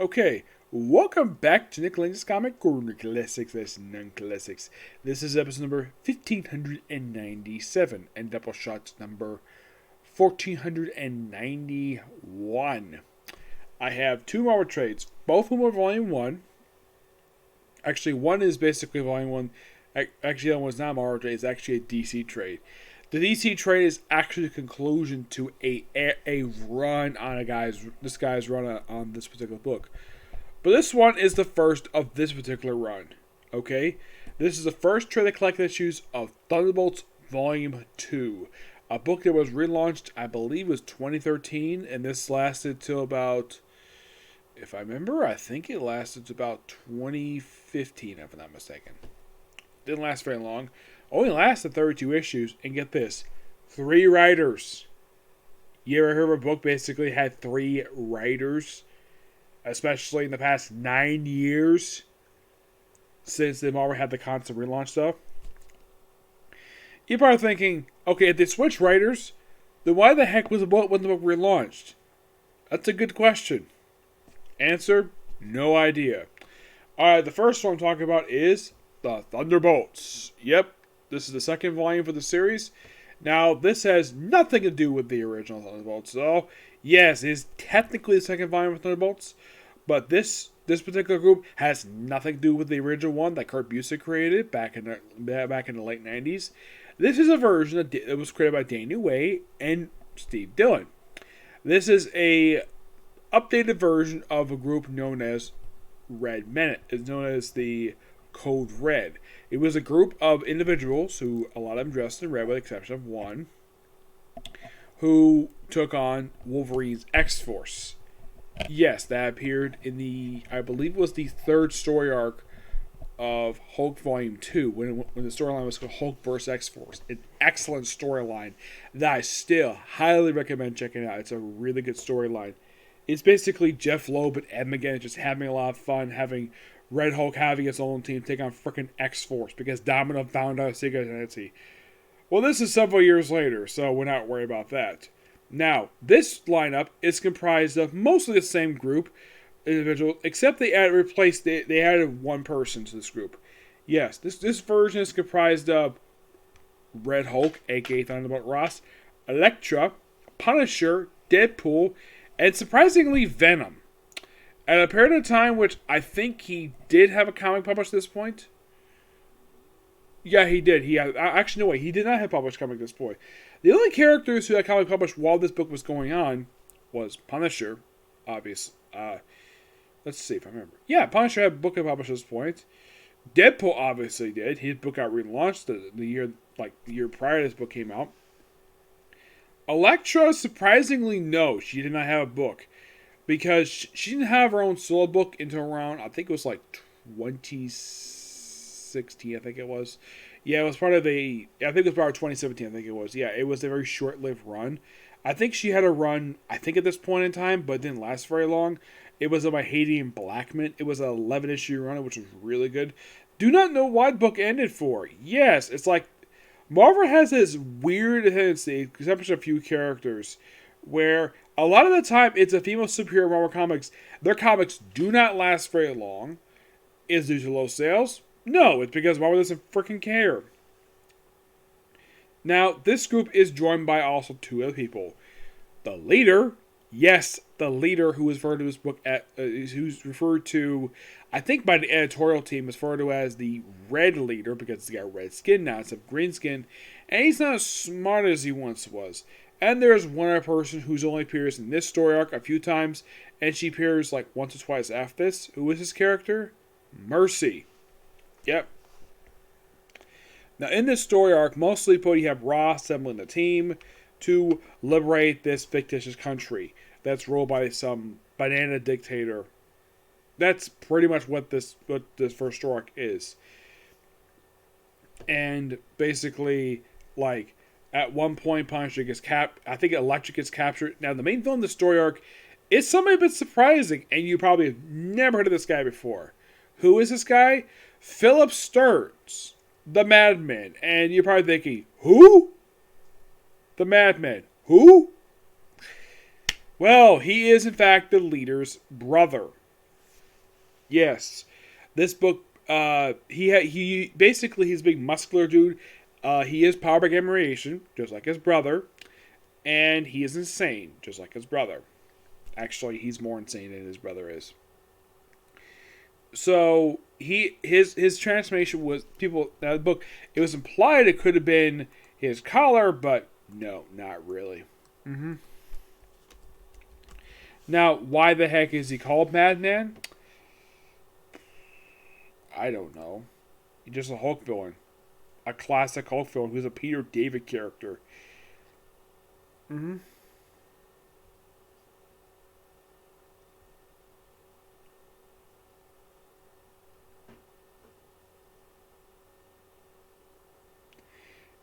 Okay, welcome back to Nick Lenz's Comic Corner Classics vs. Non-Classics. This is episode number 1597 and Doubleshot number 1491. I have two Marvel trades, both of them are Volume 1. Actually, one is basically Volume 1. Actually, the other one's not a Marvel trade, it's actually a DC trade. The DC trade is actually the conclusion to a run on this guy's run on this particular book. But this one is the first of this particular run. Okay? This is the first trade of collected issues of Thunderbolts Volume 2. A book that was relaunched, I believe, was 2013, and this lasted till about, if I remember, I think it lasted to about 2015, if I'm not mistaken. Didn't last very long. Only lasted 32 issues, and get this, 3 writers. You ever heard of a book basically had 3 writers? Especially in the past 9 years since they've already had the constant relaunch stuff. You're probably thinking, okay, if they switched writers, then why the heck was the book relaunched? That's a good question. Answer, no idea. Alright, the first one I'm talking about is the Thunderbolts. Yep, this is the second volume for the series. Now, this has nothing to do with the original Thunderbolts, though. Yes, it is technically the second volume of Thunderbolts, but this particular group has nothing to do with the original one that Kurt Busiek created back in the late 90s. This is a version that was created by Daniel Way and Steve Dillon. This is a updated version of a group known as Red Men. It's known as the Code Red. It was a group of individuals who, a lot of them dressed in red with the exception of one, who took on Wolverine's X-Force. Yes, that appeared in I believe it was the third story arc of Hulk Volume 2, when the storyline was called Hulk vs. X-Force. An excellent storyline that I still highly recommend checking out. It's a really good storyline. It's basically Jeff Loeb and Ed McGinn just having a lot of fun, having Red Hulk having its own team take on frickin' X-Force because Domino found out his secret identity. Well, this is several years later, so we're not worried about that. Now, this lineup is comprised of mostly the same group individual, except they added one person to this group. Yes, this version is comprised of Red Hulk, aka Thunderbolt Ross, Elektra, Punisher, Deadpool, and surprisingly Venom. At a period of time which I think he did have a comic published at this point. Yeah, he did. He did not have published comic at this point. The only characters who had comic published while this book was going on was Punisher, obvious. Let's see if I remember. Yeah, Punisher had a book published at this point. Deadpool obviously did. His book got relaunched the year prior to this book came out. Elektra, surprisingly, no, she did not have a book. Because she didn't have her own solo book until around, I think it was like 2016, I think it was. Yeah, it was part of I think it was part of 2017, I think it was. Yeah, it was a very short-lived run. I think she had a run, I think at this point in time, but it didn't last very long. It was by Haiti and Blackman. It was an 11-issue run, which was really good. Do not know why the book ended for. Yes, it's like, Marvel has this weird tendency, except for a few characters, where a lot of the time it's a female superhero Marvel Comics. Their comics do not last very long. Is it due to low sales? No, it's because Marvel doesn't freaking care. Now, this group is joined by also 2 other people. The leader, yes, the leader who is referred to this book who's referred to, I think by the editorial team, is referred to as the Red Leader because he's got red skin now instead of green skin, and he's not as smart as he once was. And there's one other person who's only appears in this story arc a few times, and she appears like once or twice after this. Who is this character? Mercy. Yep. Now, in this story arc, mostly you have Ross assembling the team to liberate this fictitious country that's ruled by some banana dictator. That's pretty much what this first story arc is. And basically, like, at one point, Punisher gets I think Elektra gets captured. Now, the main villain in the story arc is somebody a bit surprising, and you probably have never heard of this guy before. Who is this guy? Philip Stearns, the Madman. And you're probably thinking, who? The Madman. Who? Well, he is in fact the leader's brother. Yes, this book. He basically he's a big muscular dude. He is powered by gamma radiation, just like his brother, and he is insane, just like his brother. Actually, he's more insane than his brother is. So his transformation was people. Now the book, it was implied it could have been his collar, but no, not really. Mm-hmm. Now, why the heck is he called Madman? I don't know. He's just a Hulk villain. A classic Hulk villain who's a Peter David character. Mm-hmm.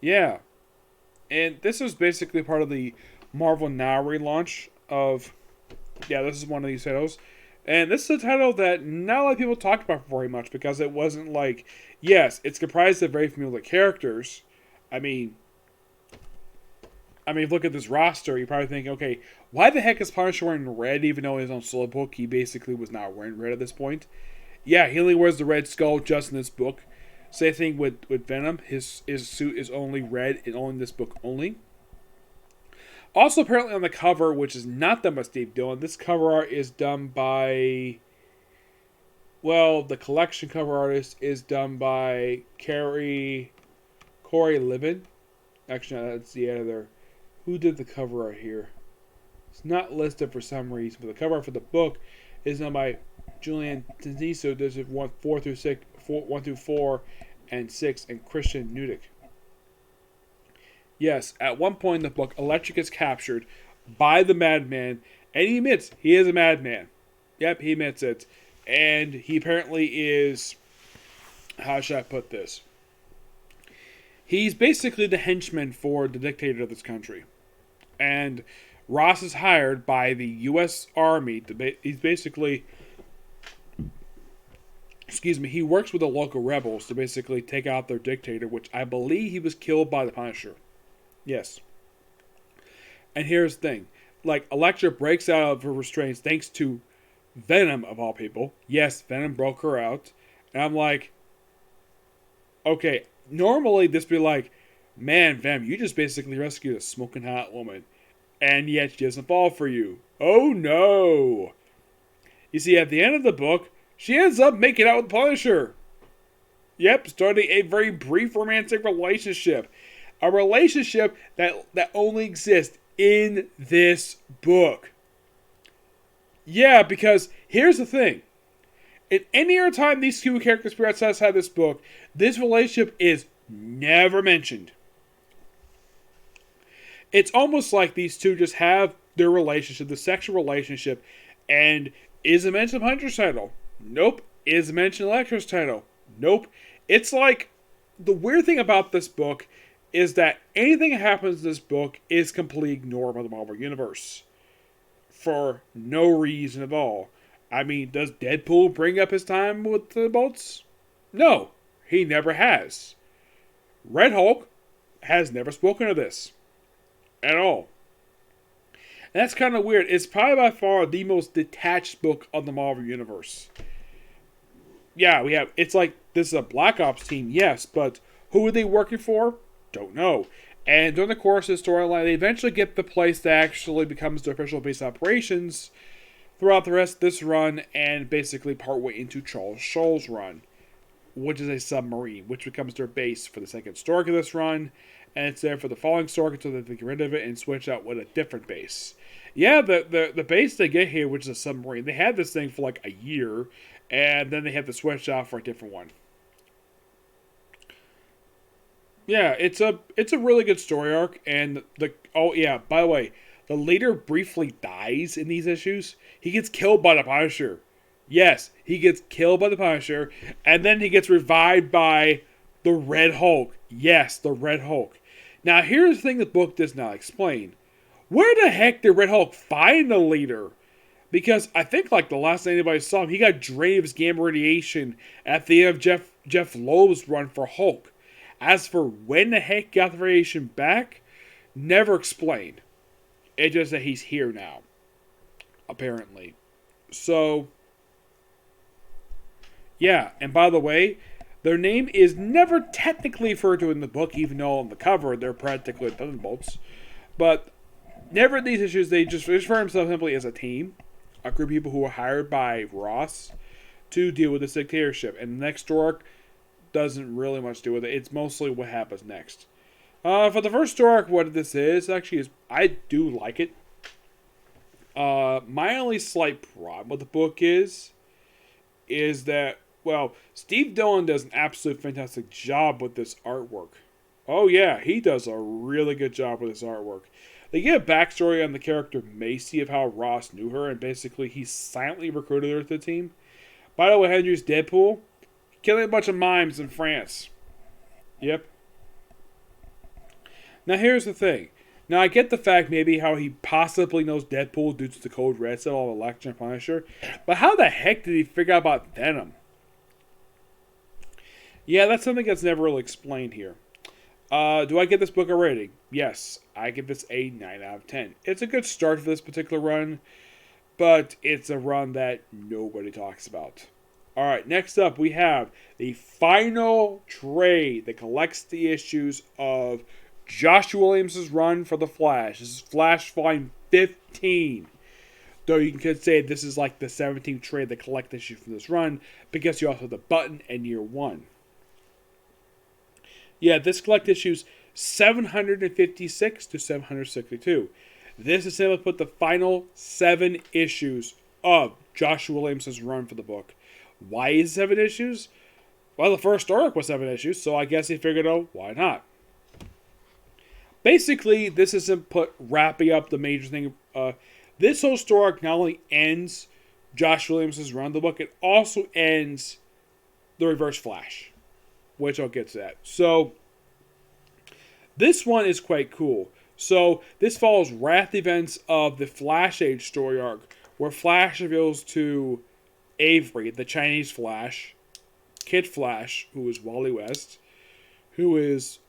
Yeah. And this was basically part of the Marvel Now relaunch of... Yeah, this is one of these titles. And this is a title that not a lot of people talked about very much because it wasn't like... Yes, it's comprised of very familiar characters. I mean, look at this roster. You're probably thinking, okay, why the heck is Punisher wearing red even though in his own solo book he basically was not wearing red at this point? Yeah, he only wears the red skull just in this book. Same thing with Venom. His suit is only red and only in this book only. Also, apparently on the cover, which is not done by Steve Dillon, this cover art is done by... Well, the collection cover artist is done by Corey Livin. Actually, no, that's the editor. Who did the cover art here? It's not listed for some reason, but the cover art for the book is done by Julian Teniso. There's 1 through 4, and 6, and Christian Nudek. Yes, at one point in the book, Electric is captured by the Madman, and he admits he is a madman. Yep, he admits it. And he apparently is... How should I put this? He's basically the henchman for the dictator of this country. And Ross is hired by the U.S. Army. He's basically... he works with the local rebels to basically take out their dictator, which I believe he was killed by the Punisher. Yes. And here's the thing. Like, Elektra breaks out of her restraints thanks to Venom, of all people. Yes, Venom broke her out. And I'm like, okay, normally this would be like, man, Venom, you just basically rescued a smoking hot woman. And yet she doesn't fall for you. Oh no! You see, at the end of the book, she ends up making out with Punisher. Yep, starting a very brief romantic relationship. A relationship that only exists in this book. Yeah, because here's the thing. At any other time these two characters appear outside this book, this relationship is never mentioned. It's almost like these two just have their relationship, the sexual relationship, and is it mentioned in Hunter's title? Nope. Is it mentioned in Electra's title? Nope. It's like, the weird thing about this book is that anything that happens in this book is completely ignored by the Marvel Universe. For no reason at all. I mean, does Deadpool bring up his time with the Thunderbolts? No, he never has. Red Hulk has never spoken of this. At all. And that's kind of weird. It's probably by far the most detached book of the Marvel Universe. Yeah, it's like, this is a Black Ops team, yes, but who are they working for? Don't know. And during the course of the storyline, they eventually get the place that actually becomes their official base of operations throughout the rest of this run, and basically partway into Charles Schultz's run, which is a submarine, which becomes their base for the second story of this run, and it's there for the following story until they get rid of it and switch out with a different base. Yeah, the base they get here, which is a submarine, they had this thing for like a year, and then they had to switch out for a different one. Yeah, it's a really good story arc, and by the way, the leader briefly dies in these issues. He gets killed by the Punisher. Yes, he gets killed by the Punisher, and then he gets revived by the Red Hulk. Yes, the Red Hulk. Now, here's the thing the book does not explain. Where the heck did Red Hulk find the leader? Because I think, like, the last time anybody saw him, he got drained of his gamma radiation at the end of Jeff Loeb's run for Hulk. As for when the heck he got the radiation back, never explained. It's just that he's here now. Apparently. So, Yeah, and by the way, their name is never technically referred to in the book, even though on the cover they're practically Thunderbolts. But never in these issues, they just refer themselves simply as a team, a group of people who were hired by Ross to deal with this dictatorship. And the next arc doesn't really much do with it. It's mostly what happens next. For the first story arc, what this is actually is I do like it. My only slight problem with the book is that, well, Steve Dillon does an absolute fantastic job with this artwork. Oh yeah, he does a really good job with this artwork. They give a backstory on the character Macy of how Ross knew her, and basically he silently recruited her to the team. By the way, Henry's Deadpool, killing a bunch of mimes in France. Yep. Now here's the thing. Now I get the fact maybe how he possibly knows Deadpool due to the Code Red set of Elektra and Punisher, but how the heck did he figure out about Venom? Yeah, that's something that's never really explained here. Do I get this book a rating? Yes, I give this a 9 out of 10. It's a good start for this particular run, but it's a run that nobody talks about. Alright, next up we have the final trade that collects the issues of Joshua Williamson's run for the Flash. This is Flash Volume 15. Though you could say this is like the 17th trade that collects issues from this run, because you also have the button and year 1. Yeah, this collects issues 756 to 762. This is able to put the final 7 issues of Joshua Williamson's run for the book. Why is it 7 issues? Well, the first arc was 7 issues, so I guess he figured, oh, why not? Basically, this is wrapping up the major thing. This whole story arc not only ends Josh Williamson's run of the book, it also ends the Reverse Flash, which I'll get to that. So, this one is quite cool. So, this follows wrath events of the Flash Age story arc, where Flash reveals to Avery, the Chinese Flash, Kid Flash, who is Wally West, who is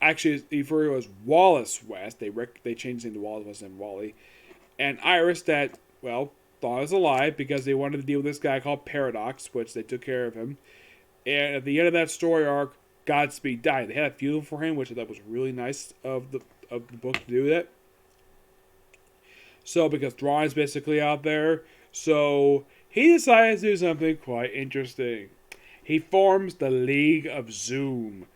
actually referred to as Wallace West. They changed him to Wallace West and Wally. And Iris that, well, thought it was a lie because they wanted to deal with this guy called Paradox, which they took care of him. And at the end of that story arc, Godspeed died. They had a funeral for him, which I thought was really nice of the book to do that. So, because Thrawn is basically out there, so he decides to do something quite interesting. He forms the League of Zoom,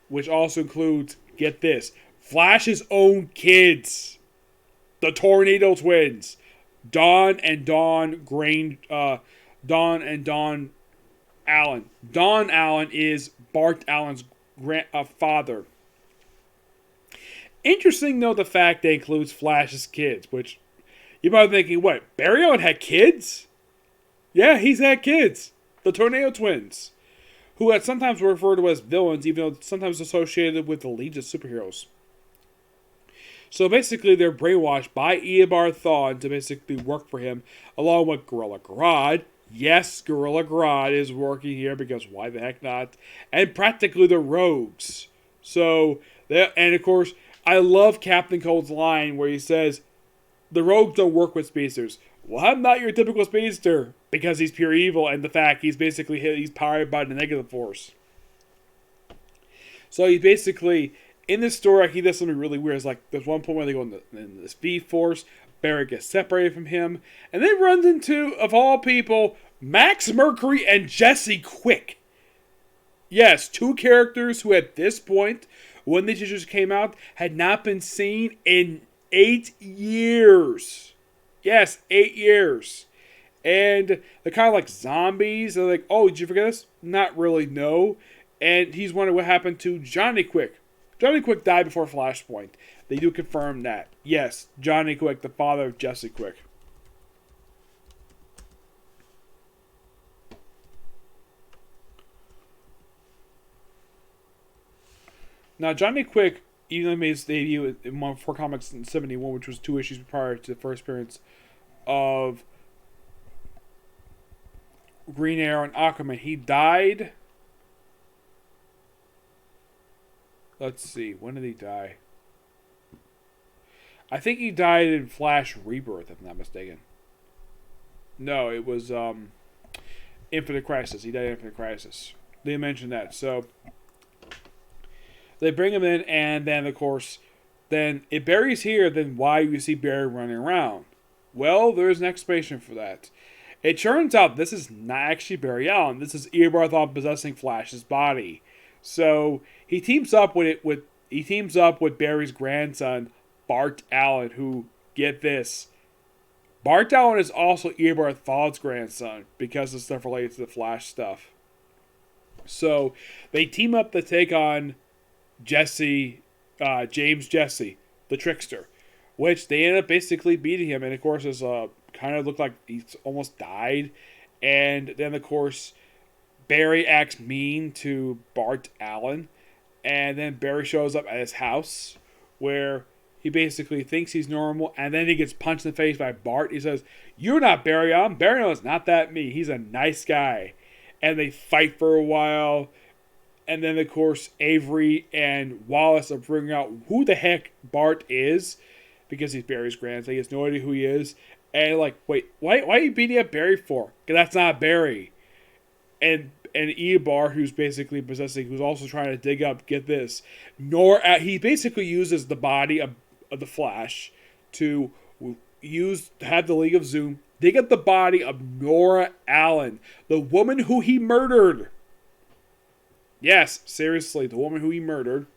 which also includes, get this, Flash's own kids, the Tornado Twins, Dawn and Dawn Allen. Dawn Allen is Bart Allen's father. Interesting, though, the fact that includes Flash's kids, which you might be thinking, what, Barry Allen had kids? Yeah, he's had kids. The Tornado Twins, who had sometimes were referred to as villains, even though sometimes associated with the Legion of Superheroes. So basically, they're brainwashed by Eobard Thawne to basically work for him, along with Gorilla Grodd. Yes, Gorilla Grodd is working here, because why the heck not? And practically the Rogues. So, and of course, I love Captain Cold's line where he says, the Rogues don't work with speedsters. Well, I'm not your typical speedster, because he's pure evil, and the fact he's powered by the negative force. So he basically, in this story, he does something really weird. It's like, there's one point where they go in the speed force, Barry gets separated from him, and then runs into, of all people, Max Mercury and Jesse Quick. Yes, 2 characters who at this point, when these issues came out, had not been seen in 8 years. Yes, 8 years. And they're kind of like zombies. They're like, oh, did you forget this? Not really, no. And he's wondering what happened to Johnny Quick. Johnny Quick died before Flashpoint. They do confirm that. Yes, Johnny Quick, the father of Jesse Quick. Now, Johnny Quick, even though he made his debut in 1-4 Comics in 71, which was 2 issues prior to the first appearance of Green Arrow and Aquaman, he died. Let's see, when did he die? I think he died in Flash Rebirth, if I'm not mistaken. No, it was Infinite Crisis. He died in Infinite Crisis. They mentioned that. So they bring him in, and then, of course, then if Barry's here, then why do you see Barry running around? Well, there's an explanation for that. It turns out this is not actually Barry Allen. This is Eobard possessing Flash's body. So he teams up with Barry's grandson, Bart Allen, who, get this, Bart Allen is also Eobard Thawne's grandson because of stuff related to the Flash stuff. So they team up to take on James Jesse, the Trickster, which they end up basically beating him. And of course, it's kind of looked like he's almost died. And then, of course, Barry acts mean to Bart Allen. And then Barry shows up at his house where he basically thinks he's normal. And then he gets punched in the face by Bart. He says, "You're not Barry Allen. Barry Allen's not that me. He's a nice guy." And they fight for a while. And then, of course, Avery and Wallace are bringing out who the heck Bart is. Because he's Barry's grandson. He has no idea who he is. And like, wait, why are you beating up Barry for? Because that's not Barry. And Eobard, who's basically possessing, who's also trying to dig up, get this, he basically uses the body of the Flash to have the League of Zoom dig up the body of Nora Allen, the woman who he murdered. Yes, seriously, the woman who he murdered.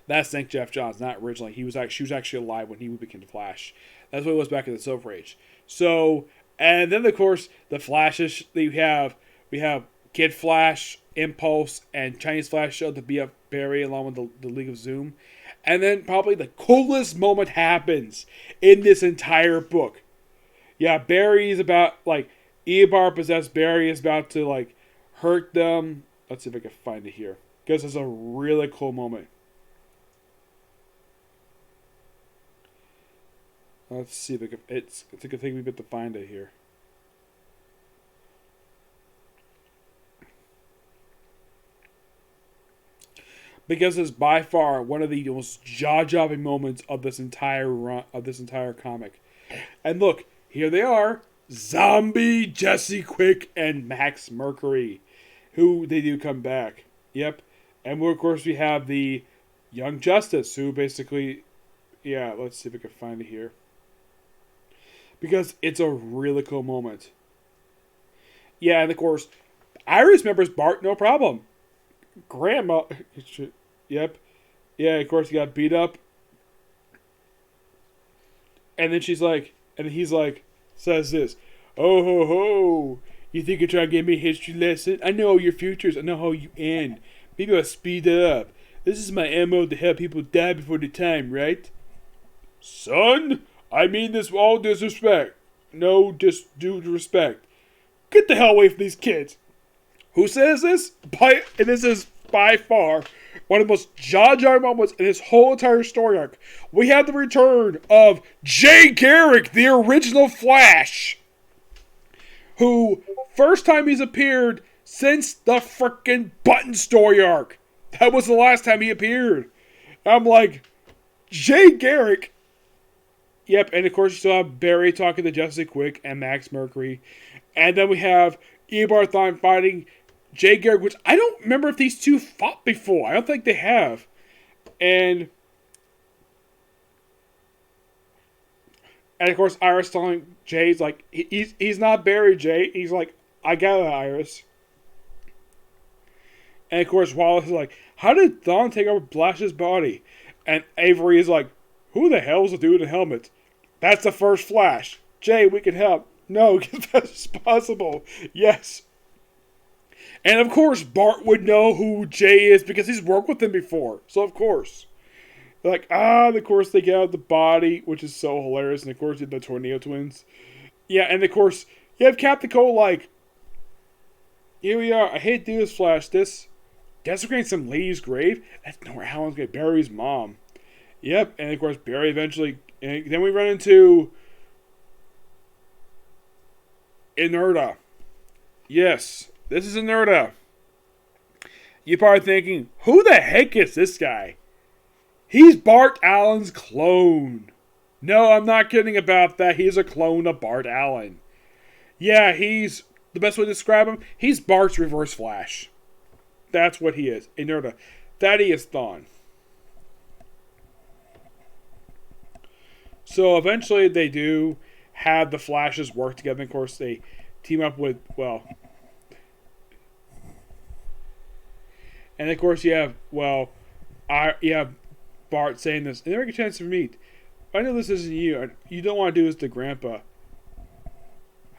That's Nick Jeff Johns, not originally. She was actually alive when he became the Flash. That's what it was back in the Silver Age. So, and then of course the Flashes. We have Kid Flash, Impulse, and Chinese Flash show to be up Barry along with the League of Zoom. And then probably the coolest moment happens in this entire book. Yeah, Barry is about, like, Eobard possessed Barry is about to, like, hurt them. Let's see if I can find it here. Because it's a really cool moment. Let's see if it's a good thing we get to find it here. Because it's by far one of the most jaw-dropping moments of this entire comic. And look, here they are, Zombie, Jesse Quick, and Max Mercury, who they do come back. Yep, and of course we have the Young Justice, who basically, yeah, let's see if I can find it here. Because it's a really cool moment. Yeah, and of course, Iris remembers Bart, no problem. Grandma, yep, yeah, of course he got beat up. And then he's like, says this, "Oh ho ho, you think you're trying to give me a history lesson? I know your futures, I know how you end. Maybe I'll speed it up. This is my MO to help people die before their time, right? Son, I mean this with all disrespect. No, just due respect. Get the hell away from these kids." Who says this? And this is by far one of the most jaw-dropping moments in this whole entire story arc. We have the return of Jay Garrick, the original Flash, who first time he's appeared since the frickin' Button story arc. That was the last time he appeared. I'm like, Jay Garrick. Yep, and of course you still have Barry talking to Jesse Quick and Max Mercury. And then we have Eobard Thawne fighting Jay Garrick, which I don't remember if these two fought before. I don't think they have. And of course Iris telling Jay's like, he's not Barry, Jay. He's like, I got it, Iris. And of course Wallace is like, how did Thawne take over Flash's body? And Avery is like, who the hell's the dude in the helmet? That's the first Flash. Jay, we can help. No, that's possible. Yes. And of course, Bart would know who Jay is because he's worked with him before. So of course. They're like, and of course they get out the body, which is so hilarious. And of course, the Tornado Twins. Yeah, and of course, you have Captain Cole like, here we are. I hate to do this, Flash. This desecrating some lady's grave? That's Nora Allen's grave. Barry's mom. Yep, and of course, Barry eventually. And then we run into Inerta. Yes, this is Inerta. You're probably thinking, who the heck is this guy? He's Bart Allen's clone. No, I'm not kidding about that. He's a clone of Bart Allen. Yeah, he's the best way to describe him, he's Bart's Reverse Flash. That's what he is. Inerta. Thaddeus Thawne. So eventually they do have the Flashes work together. Of course, they team up with, well... And of course you have, you have Bart saying this. And never get a chance to meet. I know this isn't you. You don't want to do this to Grandpa.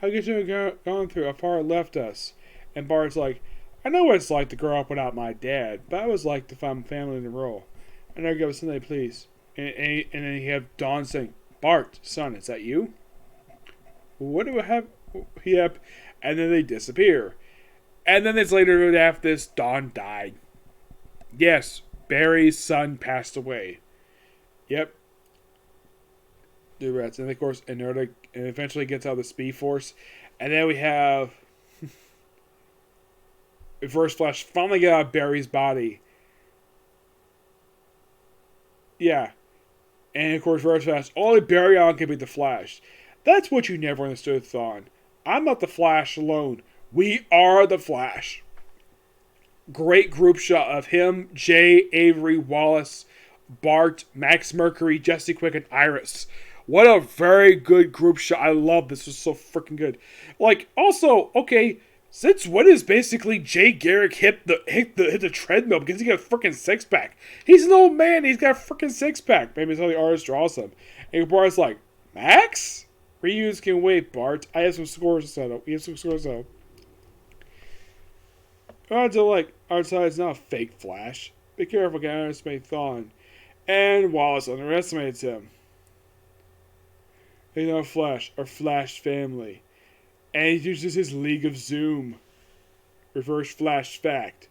How could you have gone through? How far it left us? And Bart's like, I know what it's like to grow up without my dad, but I was like to find family in the role. I never give us Sunday, please. And then you have Dawn saying, Bart, son, is that you? What do I have? Yep. And then they disappear. And then it's later after this, Dawn died. Yes, Barry's son passed away. Yep. The rats. And of course, Inerta and eventually gets out of the Speed Force. And then we have Reverse Flash finally get out of Barry's body. Yeah. And of course, Reverse Flash, only Barry Allen can be the Flash. That's what you never understood, Thawne. I'm not the Flash alone. We are the Flash. Great group shot of him, Jay, Avery, Wallace, Bart, Max Mercury, Jesse Quick, and Iris. What a very good group shot. I love this. It was so freaking good. Like, also, okay, since when is basically Jay Garrick hit the treadmill because he got a freaking six-pack? He's an old man. He's got a freaking six-pack. Maybe it's how the artist draws him. And Bart's like, Max? Reuse can wait, Bart. I have some scores set up. We have some scores set up. Until like, our side's not a fake Flash. Be careful, can underestimate Thawne. And Wallace underestimates him. He's not Flash, our Flash family. And he uses his League of Zoom. Reverse Flash fact.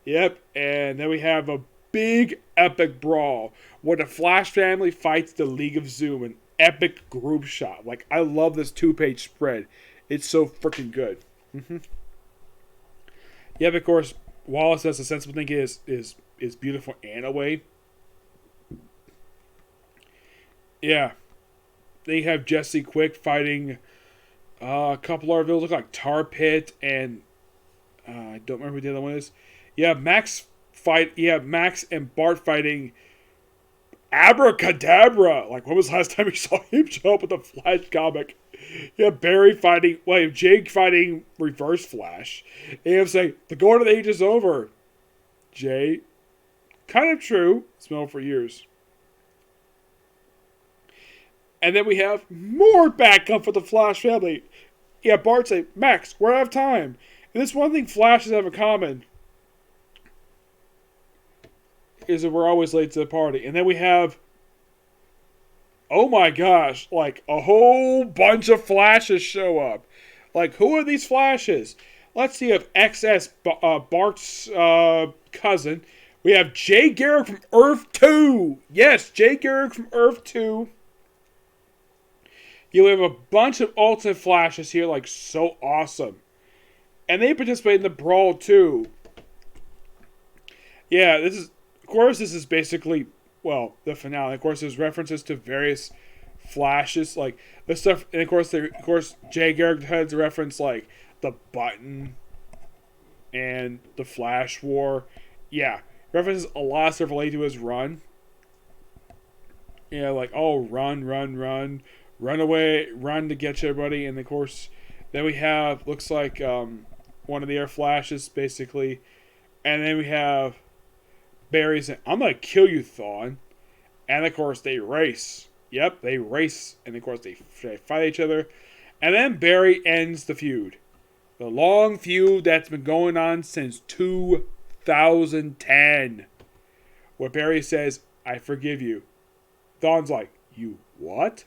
Yep, and then we have a big epic brawl where the Flash family fights the League of Zoom. An epic group shot. Like, I love this 2-page spread. It's so freaking good. Yep, of course, Wallace has a sensible thing is beautiful and away. Yeah. They have Jesse Quick fighting a couple other villains, look like Tar Pit and I don't remember who the other one is. Max and Bart fighting Abracadabra. Like, when was the last time you saw him show up with the Flash comic? Barry fighting, Jake fighting Reverse Flash. And you have saying, the golden age is over. Jay, kind of true. It's been over for years. And then we have more backup for the Flash family. Bart say, Max, we're out of time. And this one thing Flashes have in common is that we're always late to the party. And then we have, oh my gosh, like a whole bunch of Flashes show up. Like, who are these Flashes? Let's see if XS, Bart's cousin. We have Jay Garrick from Earth 2. Yes, Jay Garrick from Earth 2. You have a bunch of alternate Flashes here, like, so awesome. And they participate in the brawl, too. Yeah, this is basically, the finale. Of course, there's references to various Flashes, like, this stuff, and of course, Jay Garrick has a reference, like, the Button and the Flash War. Yeah, references a lot of stuff related to his run. Like, run away, run to get you, everybody. And of course, then we have, looks like one of the Air Flashes, basically. And then we have Barry saying, I'm going to kill you, Thawne. And of course, they race. Yep, they race. And of course, they fight each other. And then Barry ends the feud. The long feud that's been going on since 2010. Where Barry says, I forgive you. Thawne's like, you what?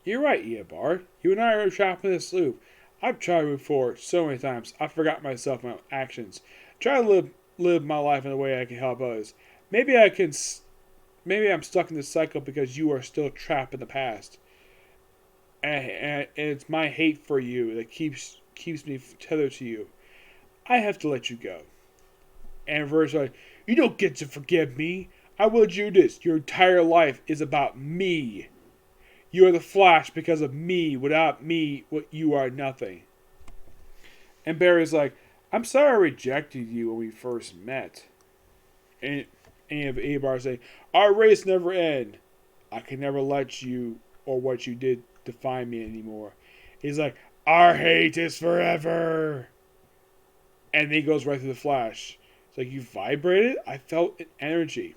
You're right, Bart. You and I are trapped in this loop. I've tried before so many times. I forgot myself and my actions. Try to live my life in a way I can help others. Maybe I'm stuck in this cycle because you are still trapped in the past. And it's my hate for you that keeps me tethered to you. I have to let you go. And Verse like, you don't get to forgive me. I will do this. Your entire life is about me. You are the Flash because of me. Without me, you are nothing. And Barry's like, I'm sorry I rejected you when we first met. And you have Abar say, our race never end. I can never let you or what you did define me anymore. He's like, our hate is forever. And then he goes right through the Flash. It's like, you vibrated? I felt an energy.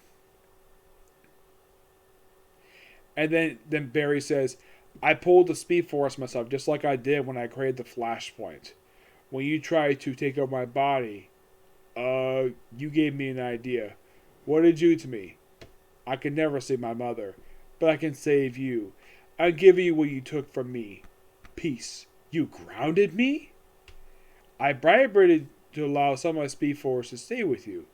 And then Barry says, I pulled the Speed Force myself, just like I did when I created the Flashpoint. When you tried to take over my body, you gave me an idea. What did you do to me? I can never save my mother, but I can save you. I'll give you what you took from me. Peace. You grounded me? I vibrated to allow some of my Speed Force to stay with you.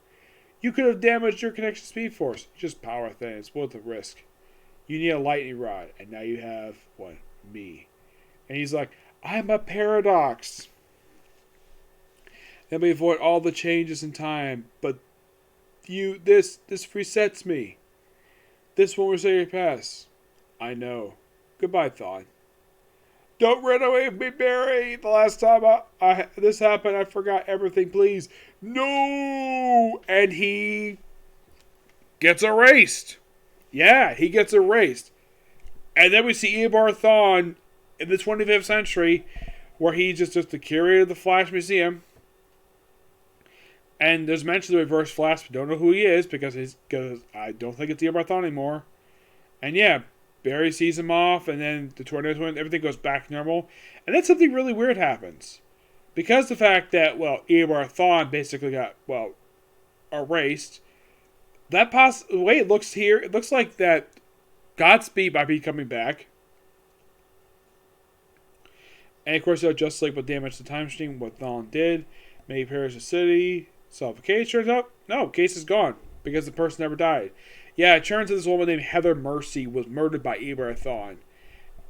You could have damaged your connection to Speed Force. Just power thing. It's worth the risk. You need a lightning rod, and now you have, what? Me. And he's like, I'm a paradox. Let me avoid all the changes in time, but this resets me. This won't reset your past. I know. Goodbye, Thawne. Don't run away with me, Barry. The last time this happened, I forgot everything, please. No! And he gets erased. Yeah, he gets erased. And then we see Eobard Thawne in the 25th century, where he's just the curator of the Flash Museum. And there's mention of the Reverse Flash, but don't know who he is because I don't think it's Eobard Thawne anymore. And yeah, Barry sees him off, and then the tornado, everything goes back normal. And then something really weird happens. Because the fact that, Eobard Thawne basically got, erased. The way it looks here, it looks like that Godspeed might be coming back. And of course, Justice League will damage the time stream, what Thawne did. Maybe perish the city. Solve the case. Turns out, no, case is gone. Because the person never died. Yeah, it turns out this woman named Heather Mercy was murdered by Eobard Thawne.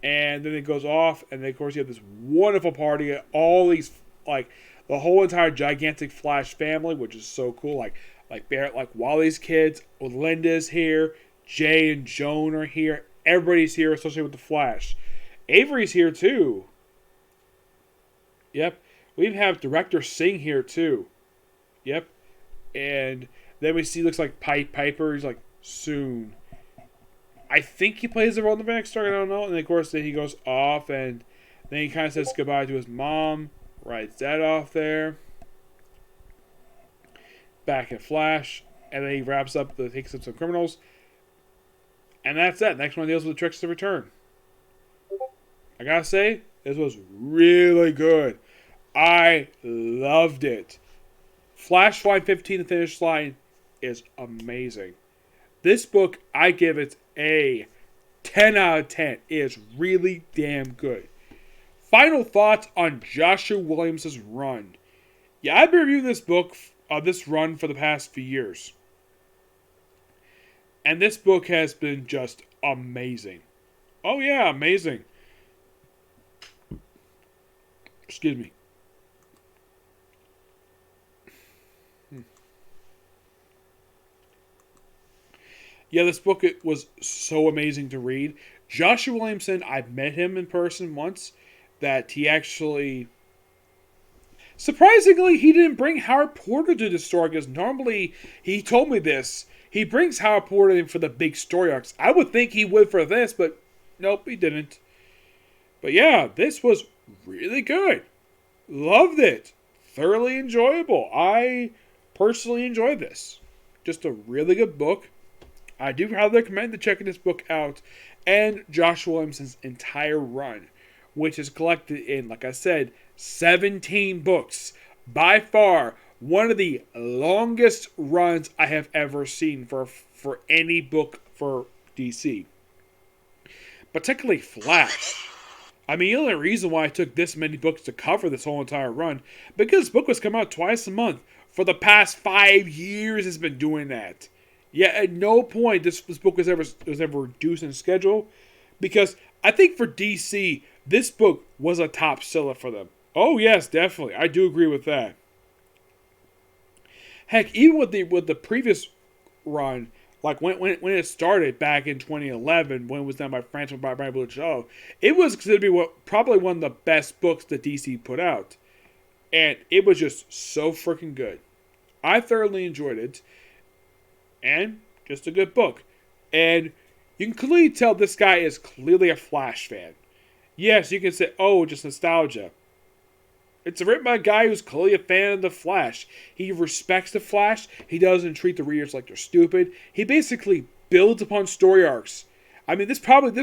And then it goes off, and then of course you have this wonderful party. All these, the whole entire gigantic Flash family, which is so cool. Like Barrett, Wally's kids, Linda's here, Jay and Joan are here. Everybody's here associated with the Flash. Avery's here too. Yep. We even have director Singh here too. Yep. And then we see, looks like Piper. He's like, soon. I think he plays the role in the next story. I don't know. And of course, then he goes off, and then he kind of says goodbye to his mom. Writes that off there. Back in Flash. And then he wraps up, takes up some criminals. And that's that. Next one deals with the Tricks to Return. I gotta say, this was really good. I loved it. Flash Line 15, The Finish Line, is amazing. This book, I give it a 10 out of 10. It is really damn good. Final thoughts on Joshua Williamson's run. Yeah, I've been reviewing this book, this run for the past few years. And this book has been just amazing. Oh yeah, amazing. Excuse me. Yeah, this book, it was so amazing to read. Joshua Williamson, I've met him in person once. That he actually... Surprisingly, he didn't bring Howard Porter to the story. Because normally, he told me this. He brings Howard Porter in for the big story arcs. I would think he would for this, but nope, he didn't. But yeah, this was really good. Loved it. Thoroughly enjoyable. I personally enjoyed this. Just a really good book. I do highly recommend checking this book out and Joshua Williamson's entire run, which is collected in, like I said, 17 books. By far, one of the longest runs I have ever seen for any book for DC. Particularly Flash. I mean, the only reason why I took this many books to cover this whole entire run, because this book was coming out twice a month. For the past 5 years, it's been doing that. Yeah, at no point this book was ever reduced in schedule, because I think for DC, this book was a top seller for them. Oh yes, definitely, I do agree with that. Heck, even with the previous run, Like when it started back in 2011, when it was done by Francis by Brian Doubleshot, it was considered to be probably one of the best books that DC put out, and it was just so freaking good. I thoroughly enjoyed it, and just a good book. And you can clearly tell this guy is clearly a Flash fan. Yes, you can say, oh, just nostalgia. It's written by a guy who's clearly a fan of the Flash. He respects the Flash. He doesn't treat the readers like they're stupid. He basically builds upon story arcs. I mean, this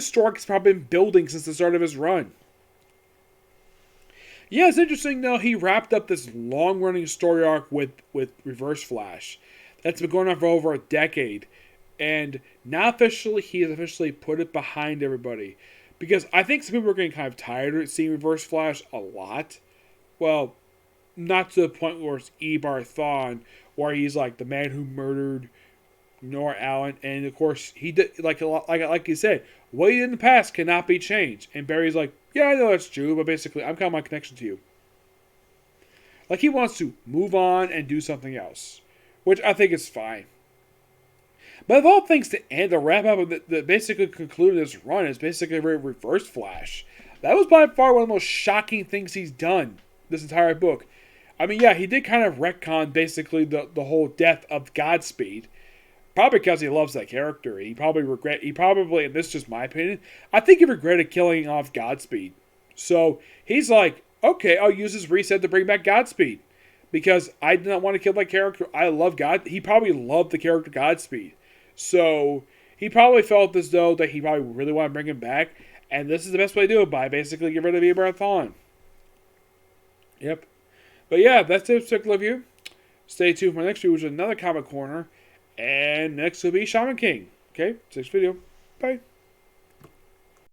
story arc has probably been building since the start of his run. Yeah, it's interesting though. He wrapped up this long-running story arc with Reverse Flash. That's been going on for over a decade, and now he has officially put it behind everybody. Because I think some people are getting kind of tired of seeing Reverse Flash a lot. Well, not to the point where it's Ebar Thawne, where he's like the man who murdered Nora Allen, and of course he did like you said, what he did in the past cannot be changed. And Barry's like, yeah, I know that's true, but basically I'm kind of my connection to you. Like he wants to move on and do something else, which I think is fine. But of all things to end, the wrap up of the basically concluded this run is basically a Reverse Flash. That was by far one of the most shocking things he's done this entire book. I mean, yeah, he did kind of retcon basically the whole death of Godspeed. Probably because he loves that character. He probably, and this is just my opinion, I think he regretted killing off Godspeed. So he's like, okay, I'll use this reset to bring back Godspeed. Because I did not want to kill that character. I love God. He probably loved the character Godspeed. So he probably felt as though that he probably really wanted to bring him back. And this is the best way to do it, by basically get rid of Ebar Thawne. Yep. But yeah, that's it, particular review. Stay tuned for my next review, which is another comic corner. And next will be Shaman King. Okay, next video. Bye.